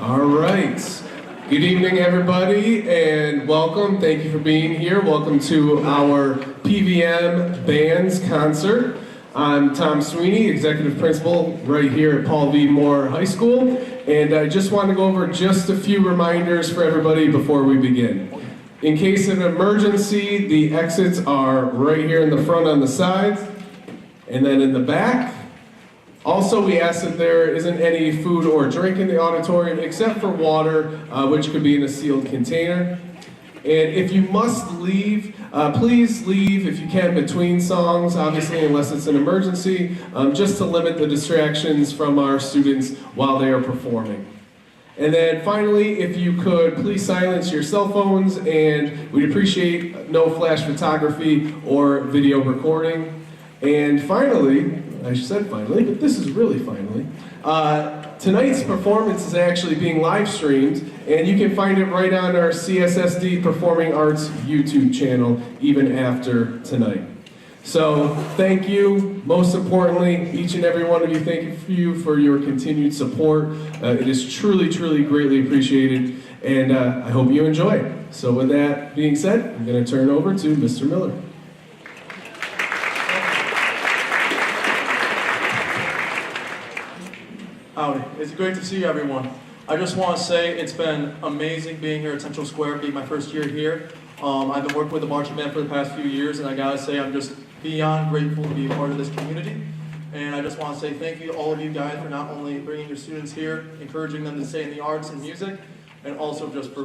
All right. Good evening, everybody, and welcome. Thank you for being here. Welcome to our PVM Band Concert. I'm Tom Sweeney, Executive Principal right here at Paul V. Moore High School, and I just want to go over just a few reminders for everybody before we begin. In case of an emergency, the exits are right here in the front on the sides, and then in the back. Also, we ask that there isn't any food or drink in the auditorium except for water, which could be in a sealed container. And if you must leave, please leave if you can between songs, obviously unless it's an emergency, just to limit the distractions from our students while they are performing. And then finally, if you could please silence your cell phones, and we'd appreciate no flash photography or video recording. And finally, I said finally, but this is really finally. Tonight's performance is actually being live streamed, and you can find it right on our CSSD Performing Arts YouTube channel, even after tonight. So thank you. Most importantly, each and every one of you, thank you for your continued support. It is truly, truly greatly appreciated, and I hope you enjoy it. So with that being said, I'm going to turn over to Mr. Miller. Howdy. It's great to see everyone. I just want to say it's been amazing being here at Central Square, being my first year here. I've been working with the marching band for the past few years, and I gotta say I'm just beyond grateful to be a part of this community. And I just want to say thank you to all of you guys for not only bringing your students here, encouraging them to stay in the arts and music, and also just for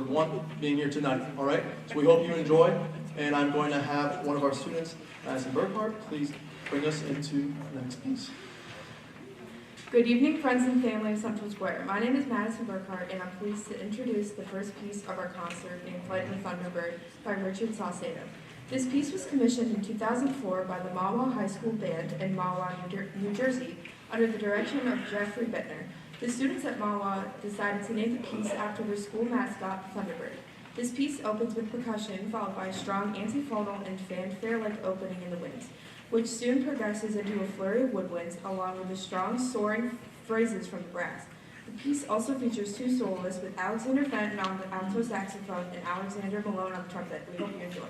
being here tonight, all right? So we hope you enjoy, and I'm going to have one of our students, Madison Burkhart, please bring us into the next piece. Good evening, friends and family of Central Square. My name is Madison Burkhart, and I'm pleased to introduce the first piece of our concert named Flight of the Thunderbird by Richard Saucedo. This piece was commissioned in 2004 by the Mahwah High School Band in Mahwah, New Jersey, under the direction of Jeffrey Bittner. The students at Mawa decided to name the piece after their school mascot, Thunderbird. This piece opens with percussion, followed by a strong antiphonal and fanfare-like opening in the winds, which soon progresses into a flurry of woodwinds, along with the strong, soaring phrases from the brass. The piece also features two soloists, with Alexander Fenton on the alto saxophone and Alexander Malone on the trumpet. We hope you enjoy.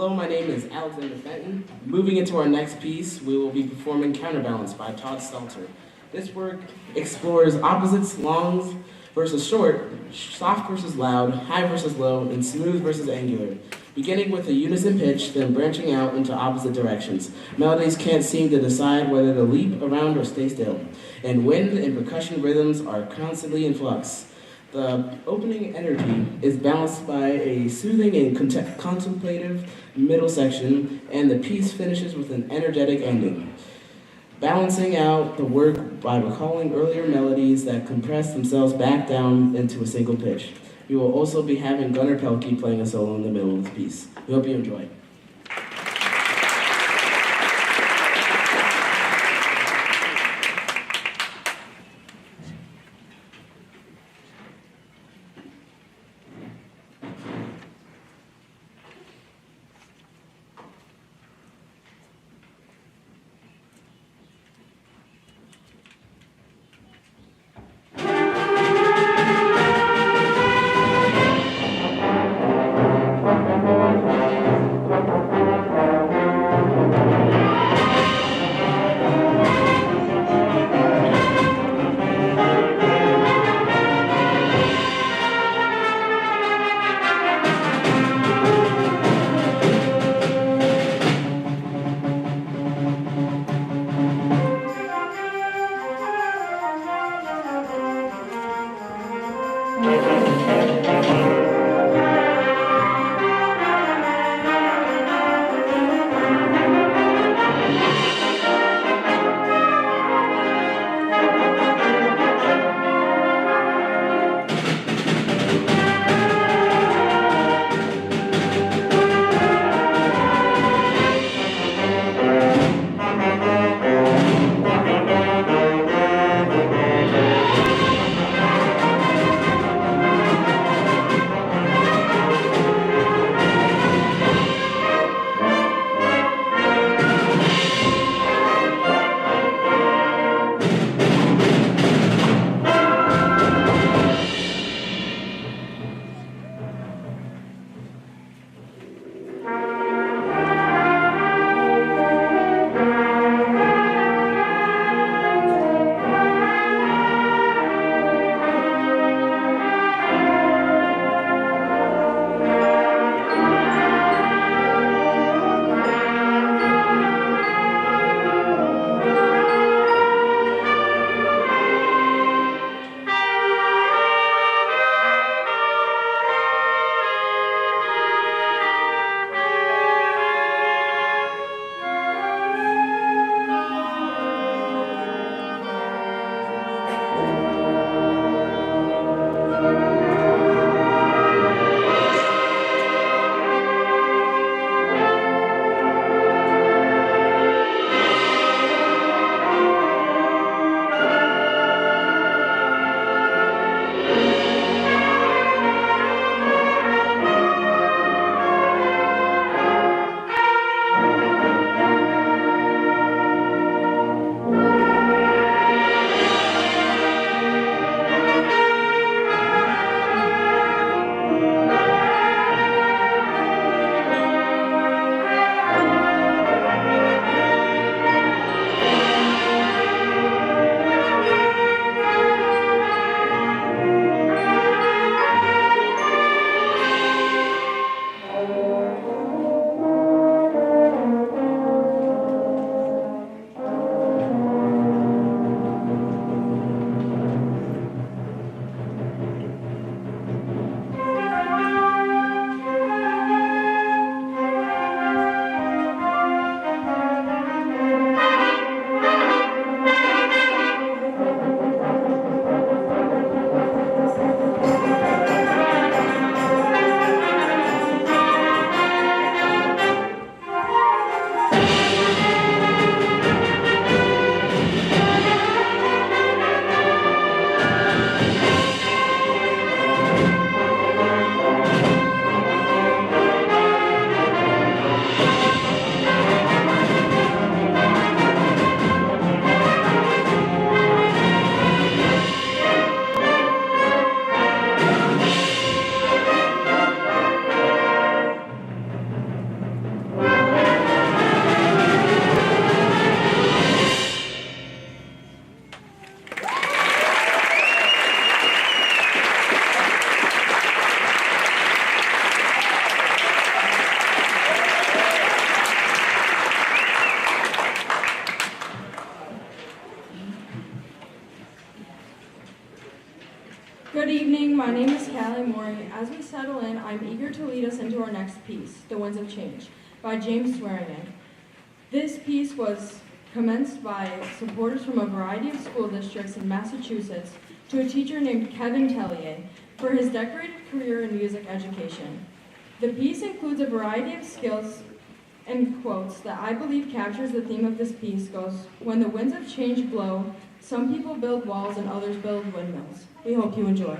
Hello, my name is Alexander Fenton. Moving into our next piece, we will be performing Counterbalance by Todd Stelter. This work explores opposites, longs versus short, soft versus loud, high versus low, and smooth versus angular. Beginning with a unison pitch, then branching out into opposite directions. Melodies can't seem to decide whether to leap around or stay still, and wind and percussion rhythms are constantly in flux. The opening energy is balanced by a soothing and contemplative middle section, and the piece finishes with an energetic ending, balancing out the work by recalling earlier melodies that compress themselves back down into a single pitch. We will also be having Gunnar Pelkey playing a solo in the middle of the piece. We hope you enjoy. As we settle in, I'm eager to lead us into our next piece, The Winds of Change, by James Swearingen. This piece was commenced by supporters from a variety of school districts in Massachusetts to a teacher named Kevin Tellier for his decorated career in music education. The piece includes a variety of skills and quotes that I believe captures the theme of this piece goes, "When the winds of change blow, some people build walls and others build windmills." We hope you enjoy.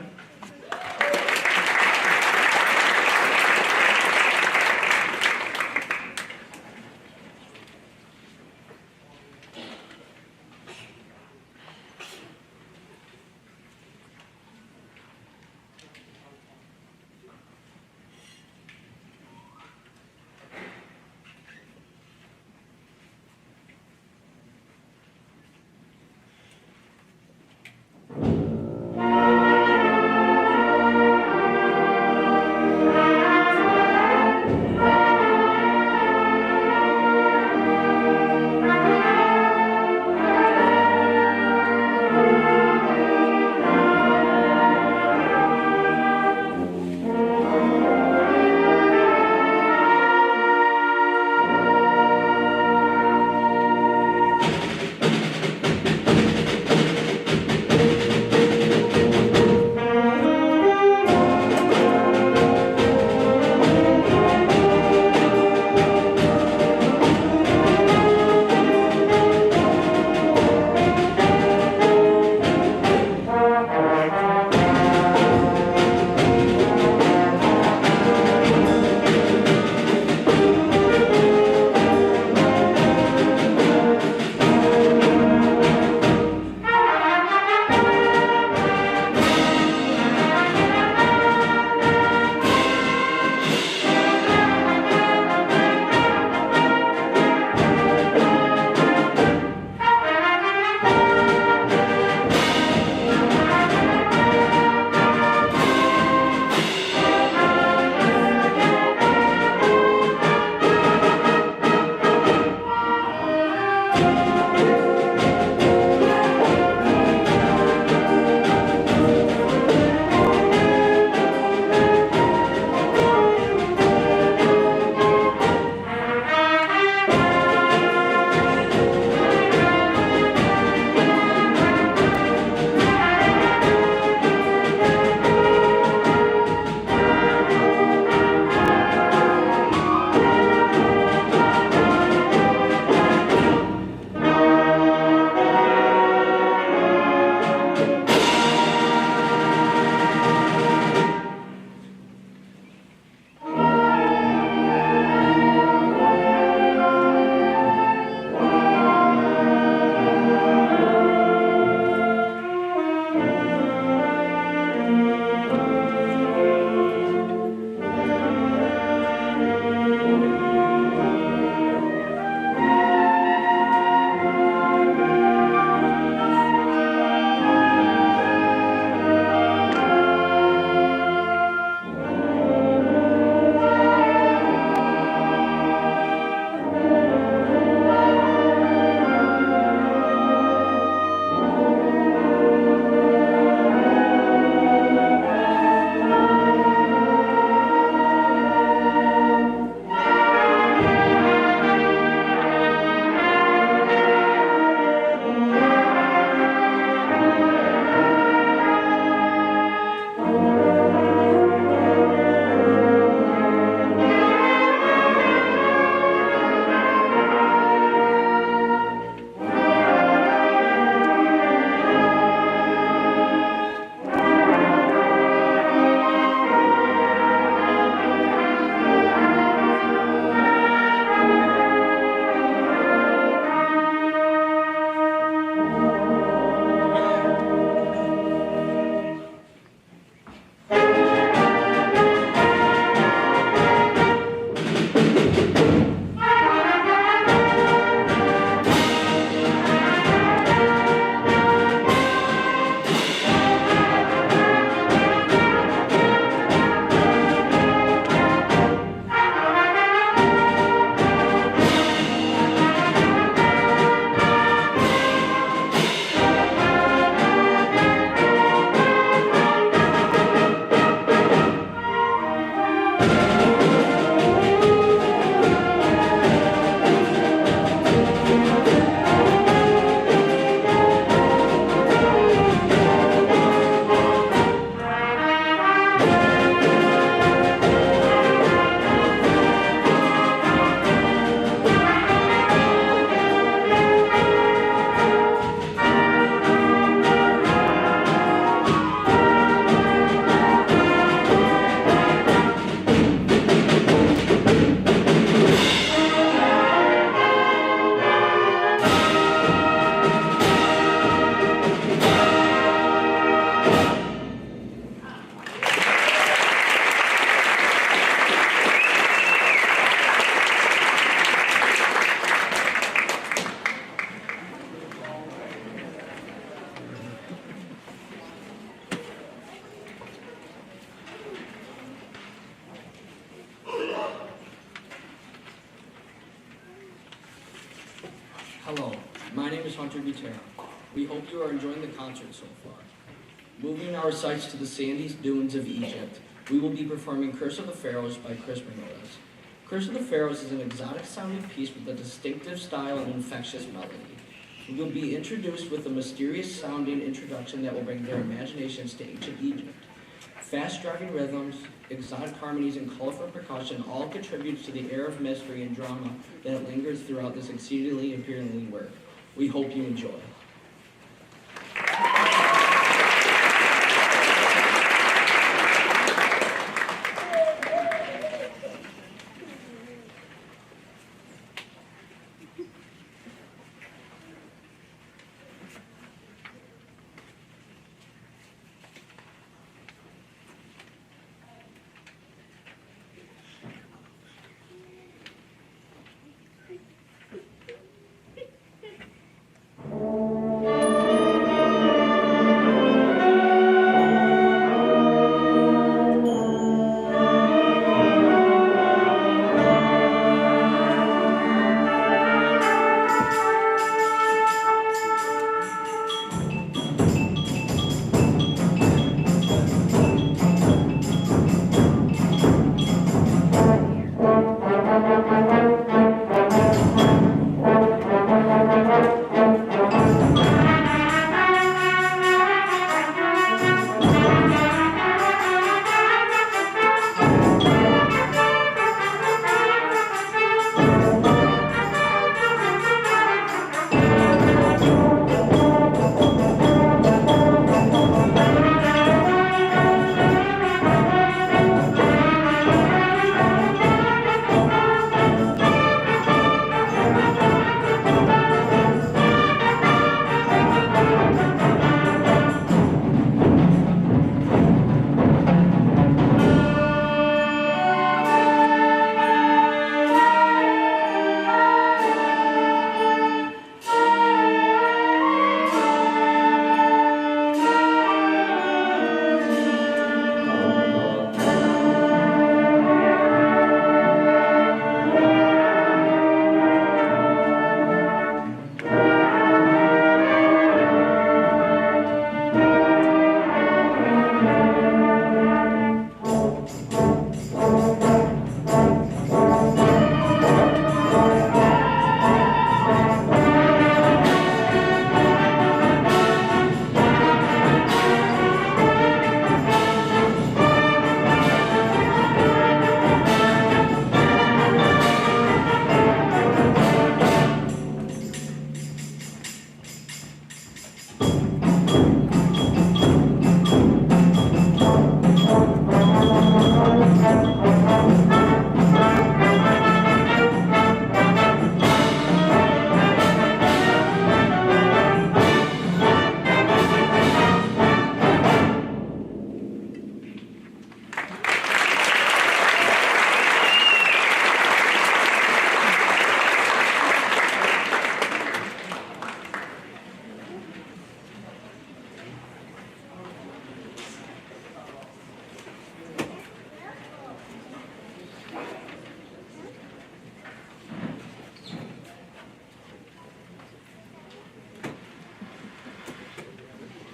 Hello, my name is Hunter Butera. We hope you are enjoying the concert so far. Moving our sights to the sandy dunes of Egypt, we will be performing Curse of the Pharaohs by Chris Bermudez. Curse of the Pharaohs is an exotic sounding piece with a distinctive style and infectious melody. We will be introduced with a mysterious sounding introduction that will bring their imaginations to ancient Egypt. Fast driving rhythms, exotic harmonies, and colorful percussion all contribute to the air of mystery and drama that lingers throughout this exceedingly appealing work. We hope you enjoy.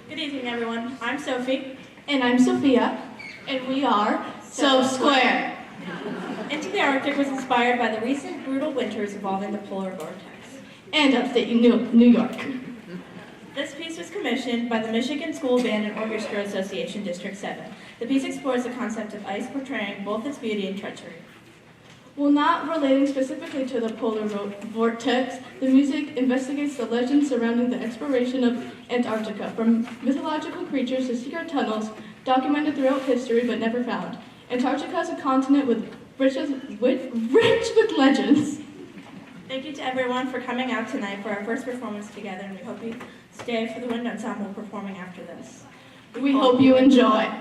Good evening, everyone. I'm Sophie. And I'm Sophia. And we are So Square. Into the Arctic was inspired by the recent brutal winters involving the polar vortex. And upstate New York. This piece was commissioned by the Michigan School Band and Orchestra Association District 7. The piece explores the concept of ice portraying both its beauty and treachery. While not relating specifically to the polar vortex, the music investigates the legends surrounding the exploration of Antarctica, from mythological creatures to secret tunnels documented throughout history but never found. Antarctica is a continent rich with legends. Thank you to everyone for coming out tonight for our first performance together, and we hope you stay for the wind ensemble performing after this. We hope you enjoy.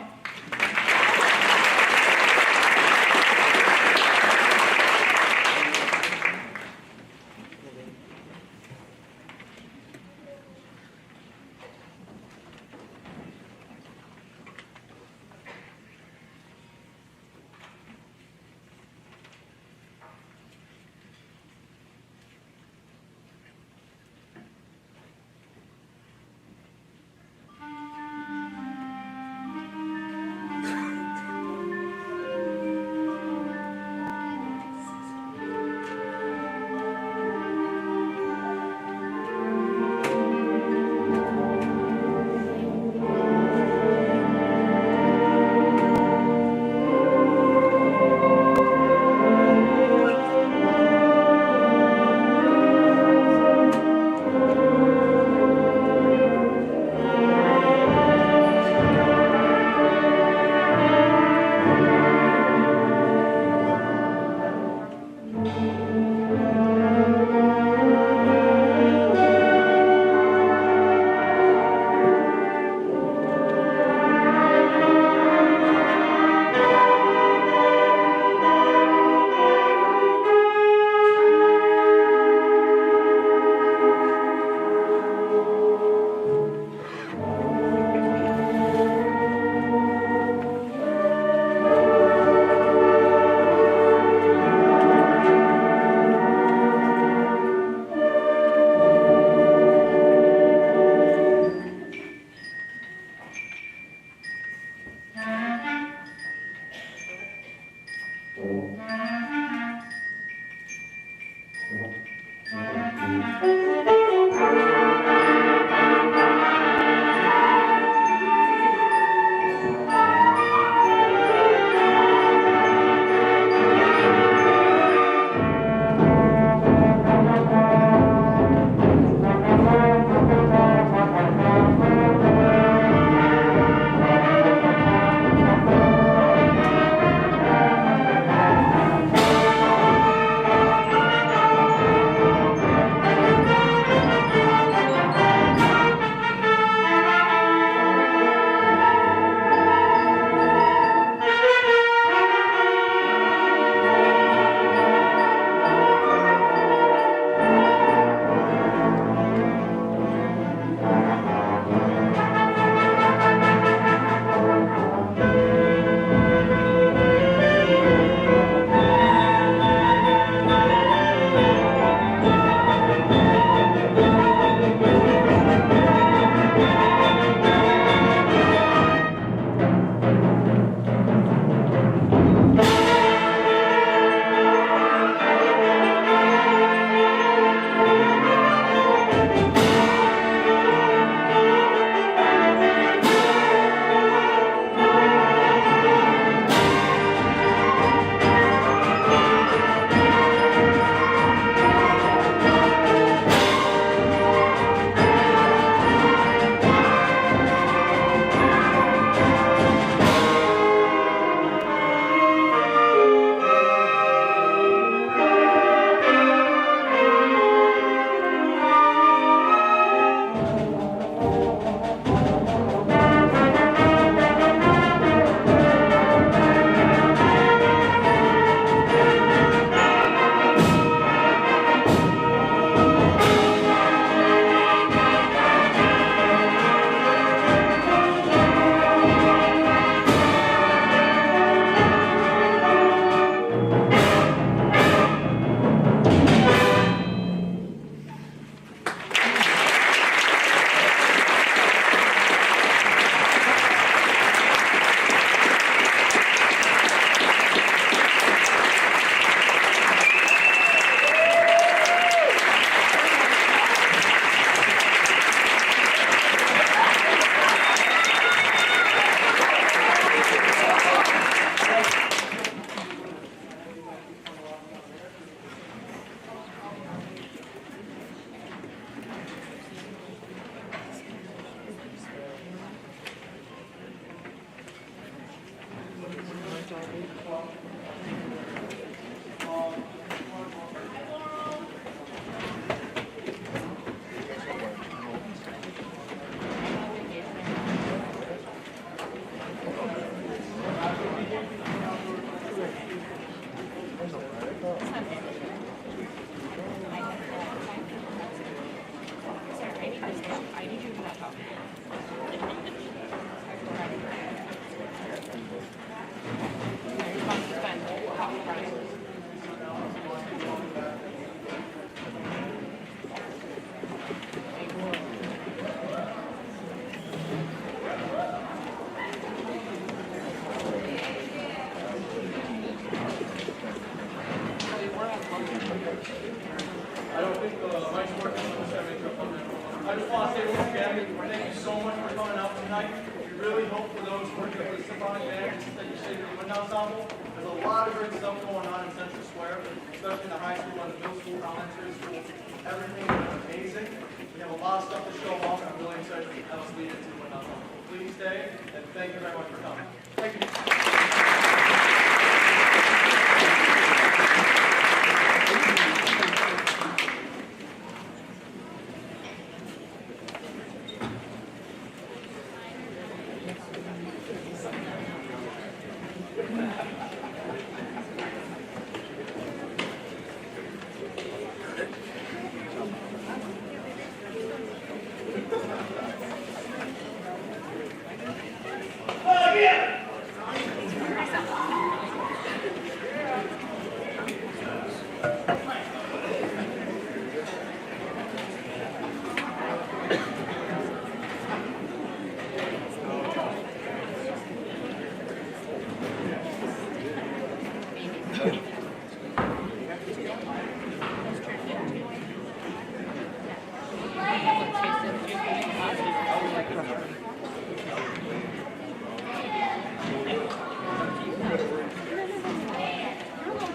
I just want to say once again, thank you so much for coming out tonight. We really hope for those working with the symphonic band that you say the wind ensemble. There's a lot of great stuff going on in Central Square, especially in the high school and the middle school, elementary school. Everything is amazing. We have a lot of stuff to show off, and I'm really excited to have us lead into the wind ensemble. Please stay, and thank you very much for coming. Thank you.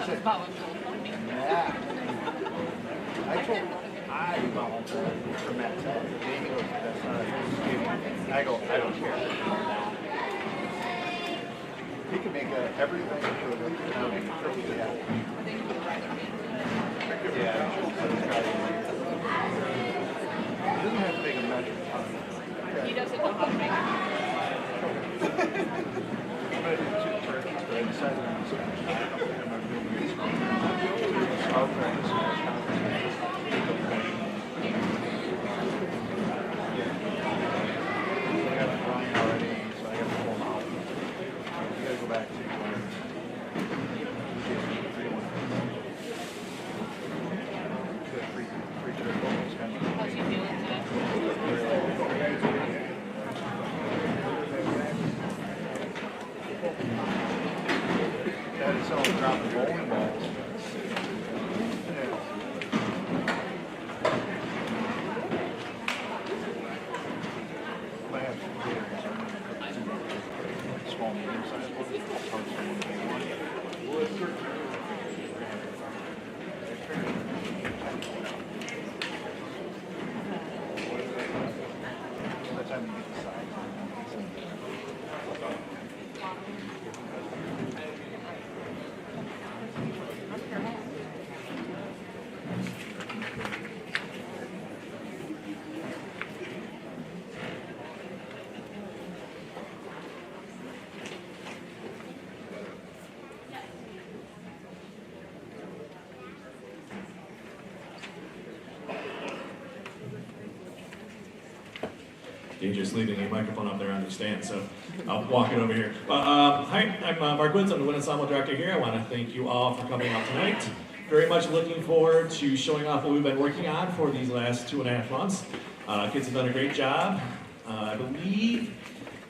Yeah. I volunteered for Matt Tech. Jamie goes, that's not a I go, I don't care. He can make everything for the county perfectly happy. Yeah. He doesn't have to make a measure. He doesn't know how to make it. I'm going to do 2 turkeys, but I decided I'm just going to do this. I'll practice. I got a drawing already, so I got to pull them out. You got to go back to How's he feeling today? That is all dropping bowling balls. I have some small, medium-sized ones. By the time you get the size. Dangerous leaving a microphone up there on the stand, so I'll walk it over here. Hi, I'm Mark Woods. I'm the Wind Ensemble Director here. I want to thank you all for coming out tonight. Very much looking forward to showing off what we've been working on for these last 2.5 months. Kids have done a great job. I believe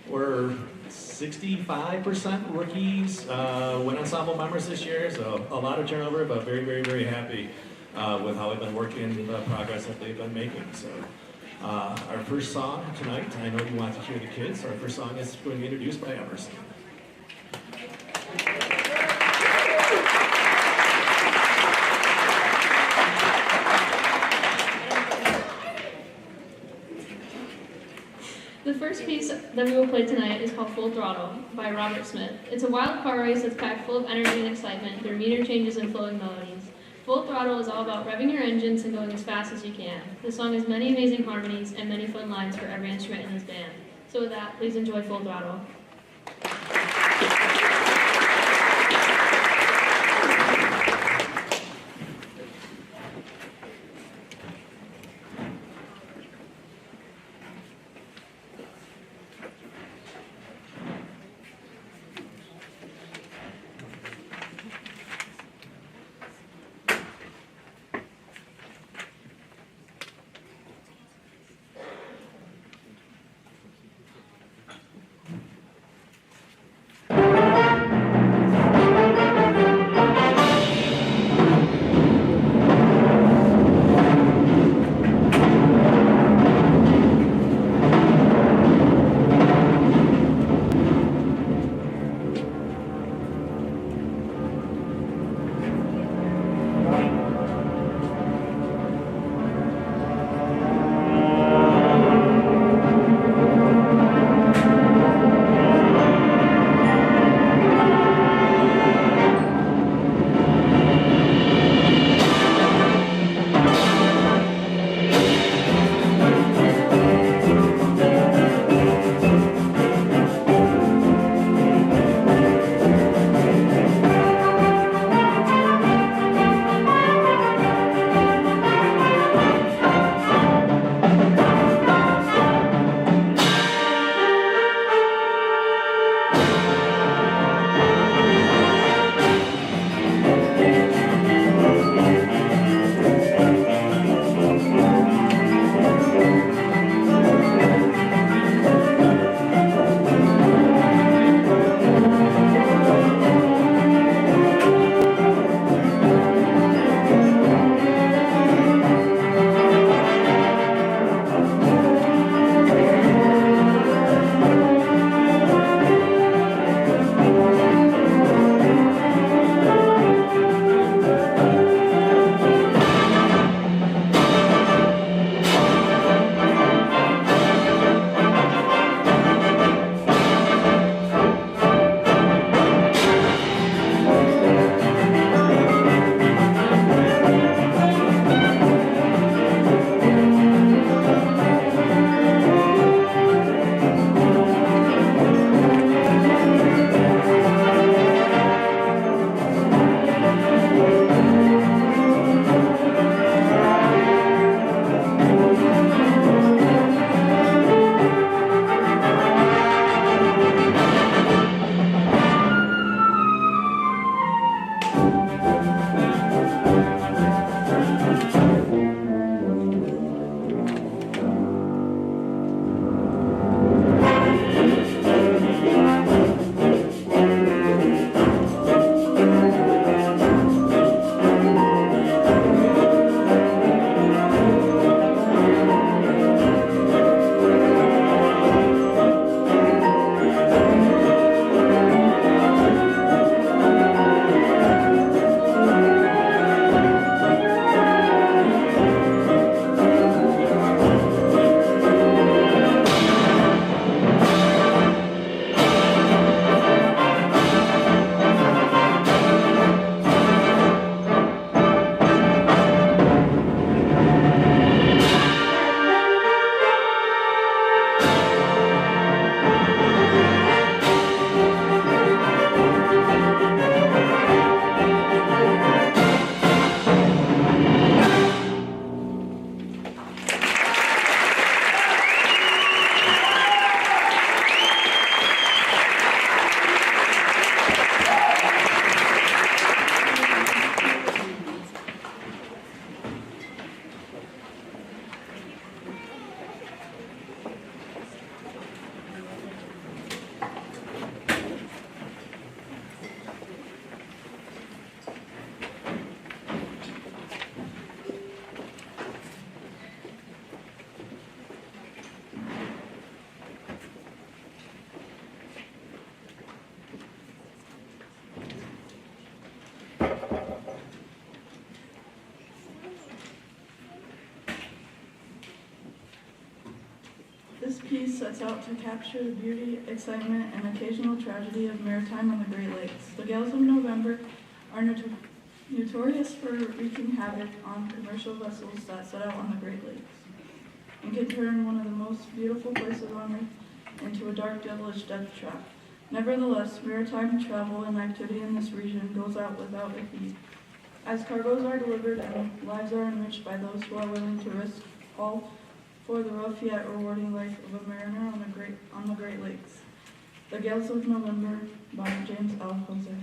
we're 65% rookies, Wind Ensemble members this year, so a lot of turnover, but very, very, very happy with how we've been working, the progress that they've been making. So. Our first song tonight, I know you want to hear the kids, our first song is going to be introduced by Emerson. The first piece that we will play tonight is called Full Throttle by Robert Smith. It's a wild car race that's packed full of energy and excitement through meter changes and flowing melodies. Full Throttle is all about revving your engines and going as fast as you can. The song has many amazing harmonies and many fun lines for every instrument in this band. So with that, please enjoy Full Throttle. piece sets out to capture the beauty, excitement, and occasional tragedy of maritime on the Great Lakes. The gales of November are notorious for wreaking havoc on commercial vessels that set out on the Great Lakes and can turn one of the most beautiful places on earth into a dark, devilish death trap. Nevertheless, maritime travel and activity in this region goes out without a fee, as cargoes are delivered and lives are enriched by those who are willing to risk all for the rough yet rewarding life of a mariner on the Great Lakes. The Gales of November by James L. Jose.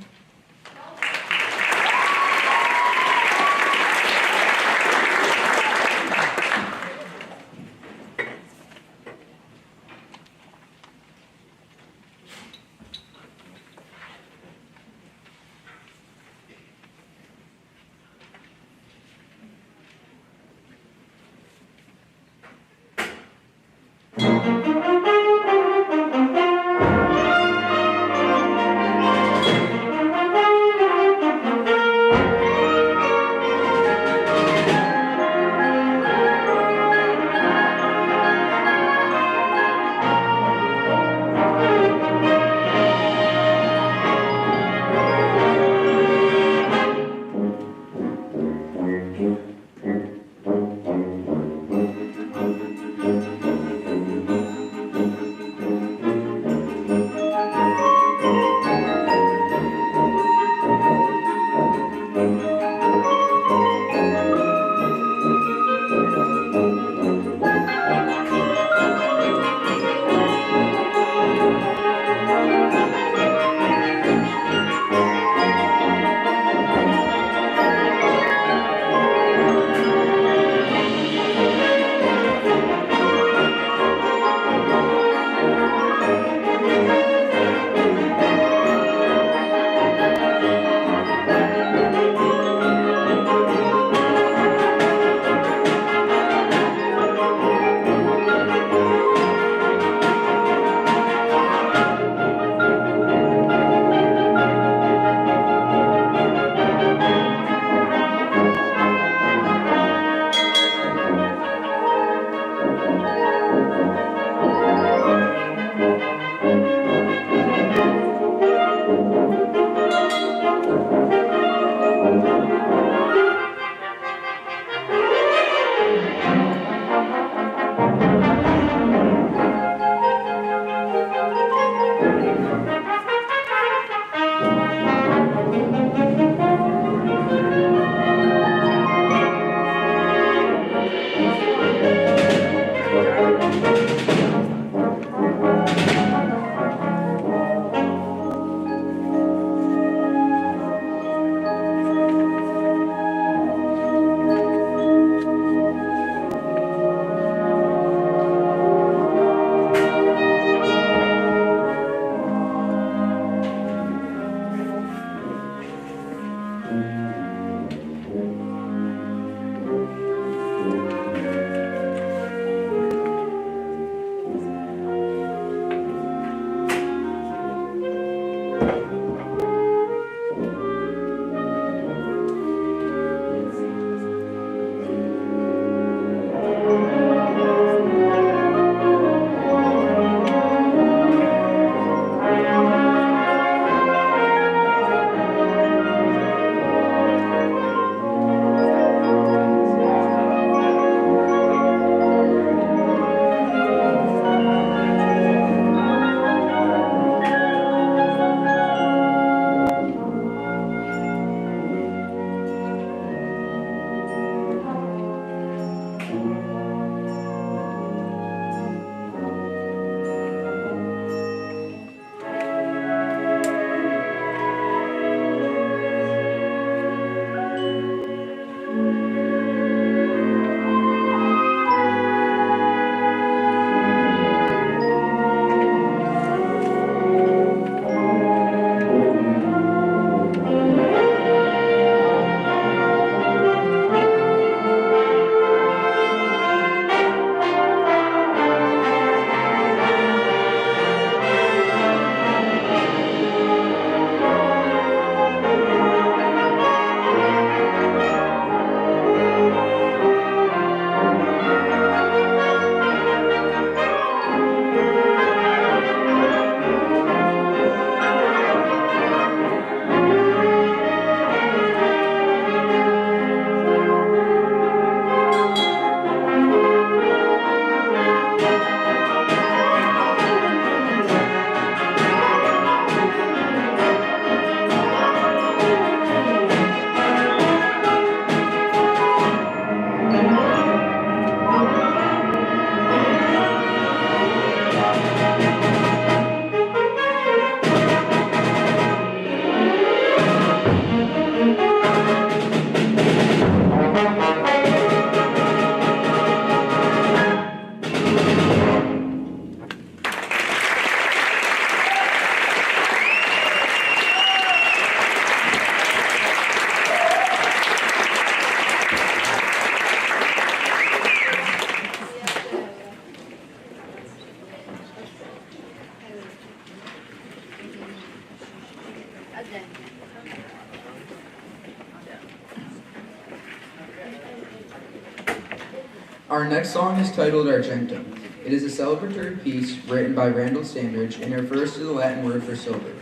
Our next song is titled Argentum. It is a celebratory piece written by Randall Sandridge and refers to the Latin word for silver.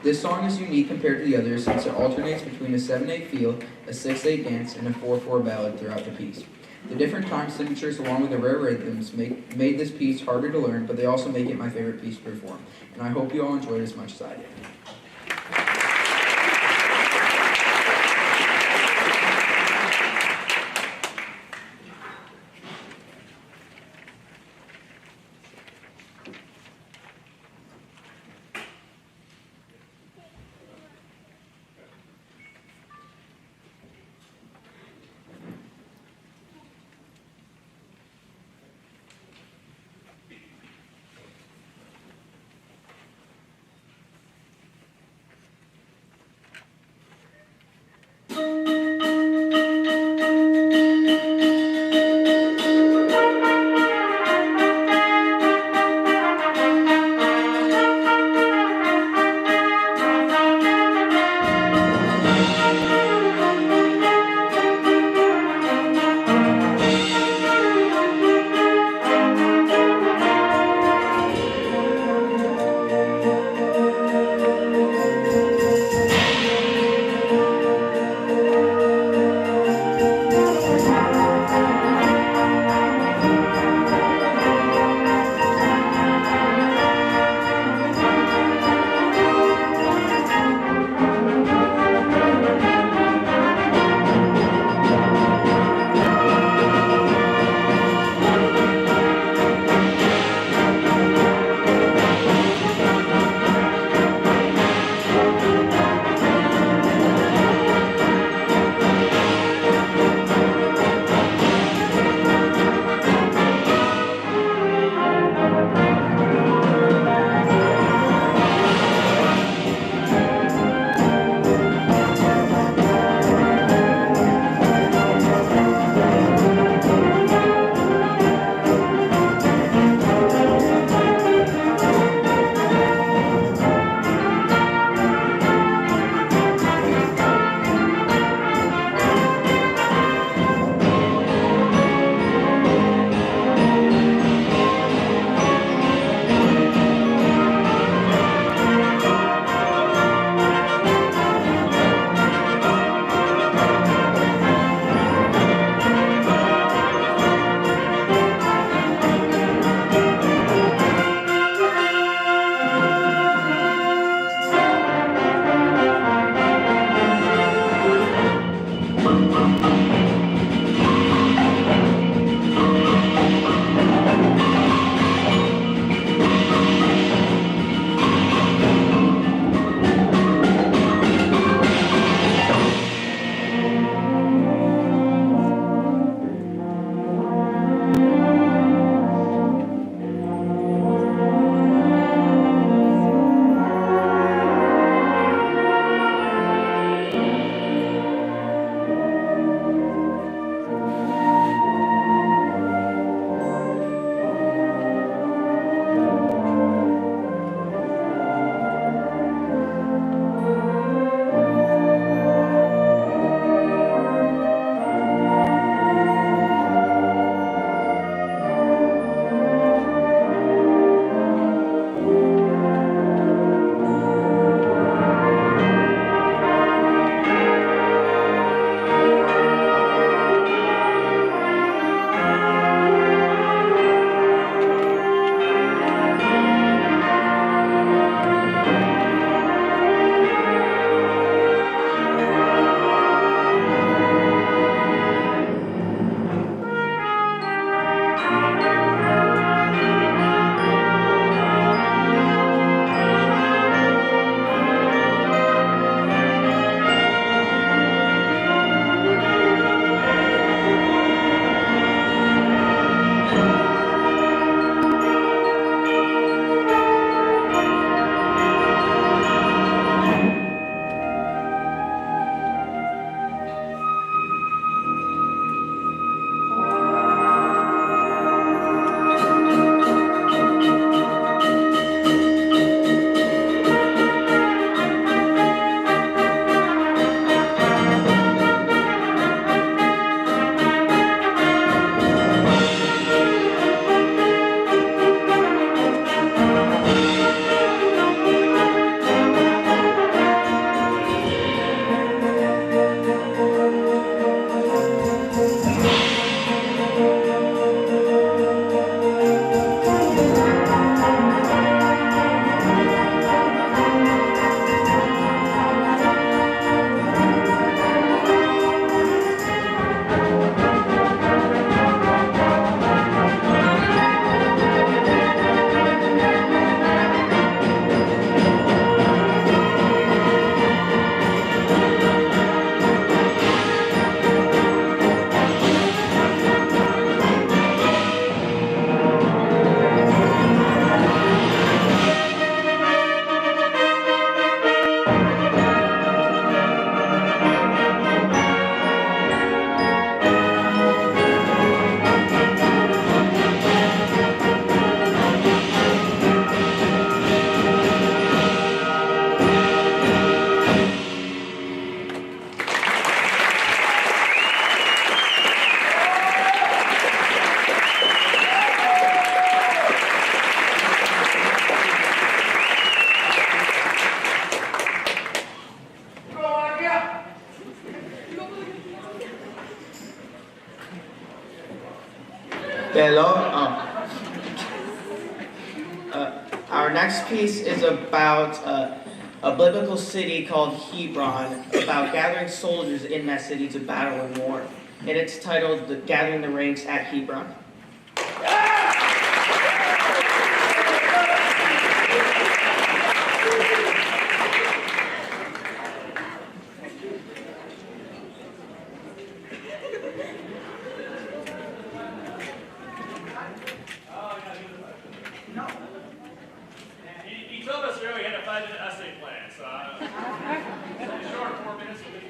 This song is unique compared to the others since it alternates between a 7/8 feel, a 6/8 dance, and a 4/4 ballad throughout the piece. The different time signatures along with the rare rhythms made this piece harder to learn, but they also make it my favorite piece to perform. And I hope you all enjoyed as much as I did. Hello. Our next piece is about a biblical city called Hebron, about gathering soldiers in that city to battle in war. And it's titled Gathering the Ranks at Hebron. He told us earlier we had a 5-minute essay plan, so short 4 minutes will be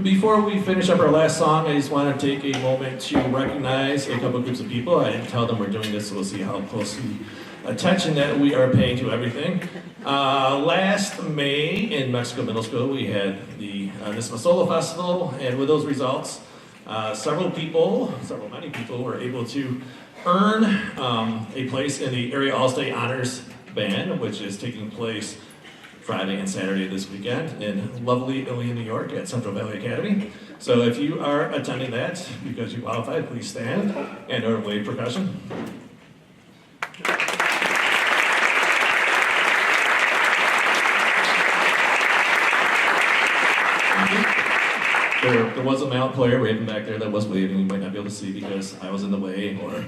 Before we finish up our last song, I just want to take a moment to recognize a couple groups of people. I didn't tell them we're doing this, so we'll see how closely attention that we are paying to everything. Last May in Mexico Middle School, we had the Nisma Solo Festival, and with those results, many people were able to earn a place in the Area All-State Honors Band, which is taking place Friday and Saturday this weekend in lovely Ilion, New York at Central Valley Academy. So if you are attending that because you qualified, please stand and or wave percussion. There was a male player waving back there that was waving. You might not be able to see because I was in the way, or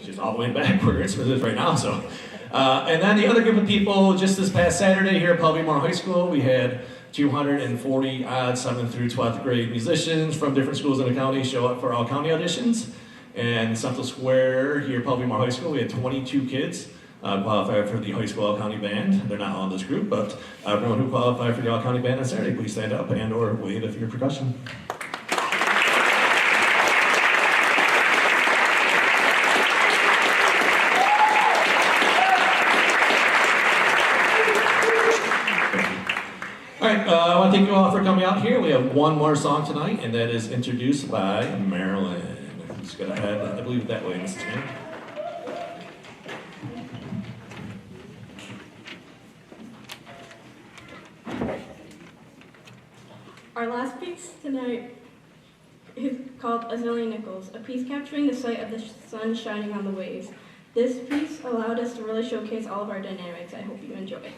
she's all the way backwards for this right now. So, and then the other group of people, just this past Saturday here at PVM High School, we had 240 odd 7th through 12th grade musicians from different schools in the county show up for all county auditions. And Central Square here at PVM High School, we had 22 kids qualified for the high school all-county band. They're not all in this group, but everyone who qualified for the all-county band on Saturday, please stand up and or wave if you're percussion. All right, I want to thank you all for coming out here. We have one more song tonight, and that is introduced by Marilyn. Let's go ahead, I believe that way, Mrs. Mann. Our last piece tonight is called A Zillion Nickels, a piece capturing the sight of the sun shining on the waves. This piece allowed us to really showcase all of our dynamics. I hope you enjoy.